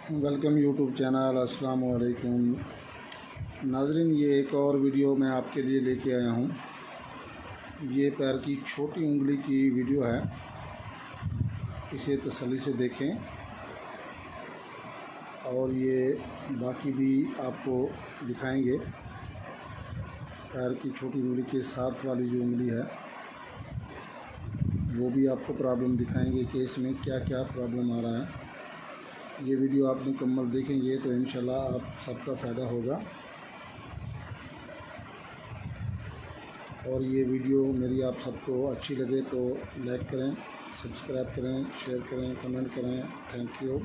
Welcome YouTube channel. अस्सलाम वालेकुम नाज़रीन, ये एक और वीडियो मैं आपके लिए लेके आया हूँ। ये पैर की छोटी उंगली की वीडियो है, इसे तसल्ली से देखें और ये बाकी भी आपको दिखाएंगे। पैर की छोटी उंगली के साथ वाली जो उंगली है वो भी आपको प्रॉब्लम दिखाएंगे कि इसमें क्या क्या प्रॉब्लम आ रहा है। ये वीडियो आप मुकम्मल देखेंगे तो इंशाल्लाह आप सबका फ़ायदा होगा। और ये वीडियो मेरी आप सबको अच्छी लगे तो लाइक करें, सब्सक्राइब करें, शेयर करें, कमेंट करें। Thank you.